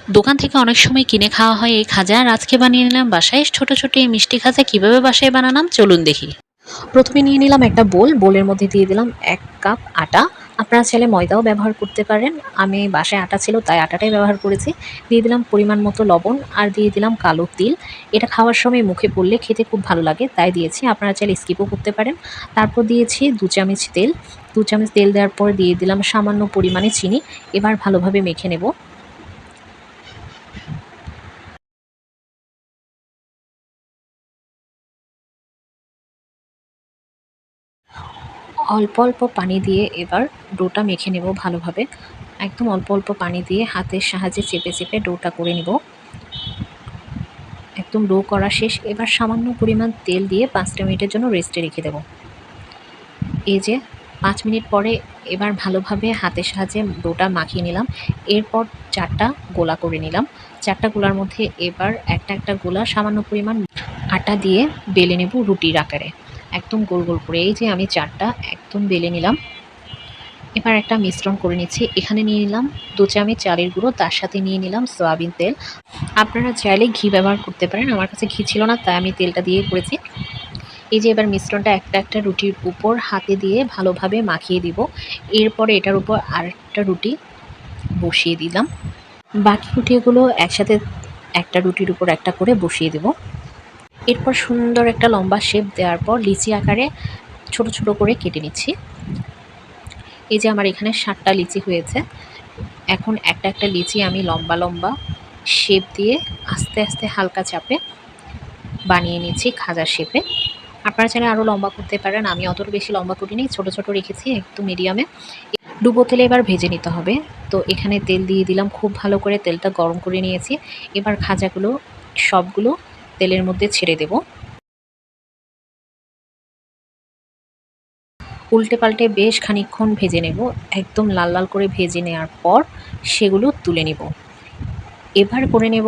দোকান থেকে অনেক সময় কিনে খাওয়া হয় এই খাজা, আর আজকে বানিয়ে নিলাম বাসায় ছোট ছোট এই মিষ্টি খাজা। কিভাবে বাসায় বানালাম চলুন দেখি। প্রথমে নিয়ে নিলাম একটা বোলের মধ্যে দিয়ে দিলাম 1 কাপ আটা। আপনারা চাইলে ময়দাও ব্যবহার করতে পারেন। আমি বাসায় আটা ছিল তাই আটাটাই ব্যবহার করেছি। দিয়ে দিলাম পরিমাণ মতো লবণ আর দিয়ে দিলাম কালো তিল। এটা খাওয়ার সময় মুখে পড়লে খেতে খুব ভালো লাগে তাই দিয়েছি, আপনারা চাইলে স্কিপও করতে পারেন। তারপর দিয়েছি 2 চামচ তেল। 2 চামচ তেল দেওয়ার পর দিয়ে দিলাম সামান্য পরিমাণে চিনি। এবার ভালোভাবে মেখে নেব। অল্প অল্প পানি দিয়ে এবার ডোটা মেখে নেব ভালোভাবে। একদম অল্প অল্প পানি দিয়ে হাতের সাহায্যে চেপে চেপে ডোটা করে নেব। একদম ডো করা শেষ। এবার সামান্য পরিমাণ তেল দিয়ে 5টা মিনিটের জন্য রেস্টে রেখে দেব। এই যে 5 মিনিট পরে এবার ভালোভাবে হাতের সাহায্যে ডোটা মাখিয়ে নিলাম। এরপর 4টা গোলা করে নিলাম। 4টা গোলার মধ্যে এবার একটা একটা গোলা সামান্য পরিমাণ আটা দিয়ে বেলে নেব রুটির আকারে, একদম গোল গোল করে। এই যে আমি 4টা একদম বেলে নিলাম। এবার একটা মিশ্রণ করে নিচ্ছি। এখানে নিয়ে নিলাম 2 চামচ চালের গুঁড়ো, তার সাথে নিয়ে নিলাম সয়াবিন তেল। আপনারা চাইলে ঘি ব্যবহার করতে পারেন, আমার কাছে ঘি ছিল না তাই আমি তেলটা দিয়ে করেছি। এই যে এবার মিশ্রণটা একটা একটা রুটির উপর হাতে দিয়ে ভালোভাবে মাখিয়ে দিব। এরপরে এটার উপর আরেকটা রুটি বসিয়ে দিলাম। বাকি রুটিগুলো একসাথে একটা রুটির উপর একটা করে বসিয়ে দেব। এরপর সুন্দর একটা লম্বা শেপ দেওয়ার পর লিচি আকারে ছোট ছোট করে কেটে নিচ্ছি। এই যে আমার এখানে 7টা লিচি হয়েছে। এখন একটা একটা লিচি আমি লম্বা লম্বা শেপ দিয়ে আস্তে আস্তে হালকা চাপে বানিয়ে নিচ্ছি খাজা শেপে। আপনারা চাইলে আরও লম্বা করতে পারেন, আমি অতটা বেশি লম্বা করিনি, ছোট ছোট রেখেছি একটু মিডিয়ামে। ডুবো তেলে এবার ভেজে নিতে হবে। তো এখানে তেল দিয়ে দিলাম, খুব ভালো করে তেলটা গরম করে নিয়েছি। এবার খাজাগুলো সবগুলো তেলের মধ্যে ছেড়ে দেব। উল্টে পাল্টে বেশ খানিকক্ষণ ভেজে নেব। একদম লাল লাল করে ভেজে নেওয়ার পর সেগুলো তুলে নেব। এবার করে নেব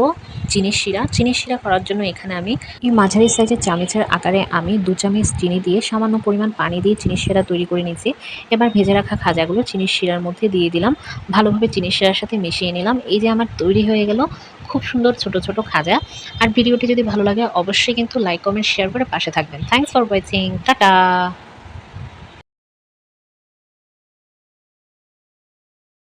চিনির শিরা। চিনির শিরা করার জন্য এখানে আমি এই মাঝারি সাইজের চামচের আকারে আমি 2 চামচ চিনি দিয়ে সামান্য পরিমাণ পানি দিয়ে চিনির শিরা তৈরি করে নিয়েছি। এবার ভেজে রাখা খাজাগুলো চিনির শিরার মধ্যে দিয়ে দিলাম, ভালোভাবে চিনির শিরার সাথে মিশিয়ে নিলাম। এই যে আমার তৈরি হয়ে গেল খুব সুন্দর ছোট ছোট খাজা। আর ভিডিওটি যদি ভালো লাগে অবশ্যই কিন্তু লাইক কমেন্ট শেয়ার করে পাশে থাকবেন। Thanks for watching, tata.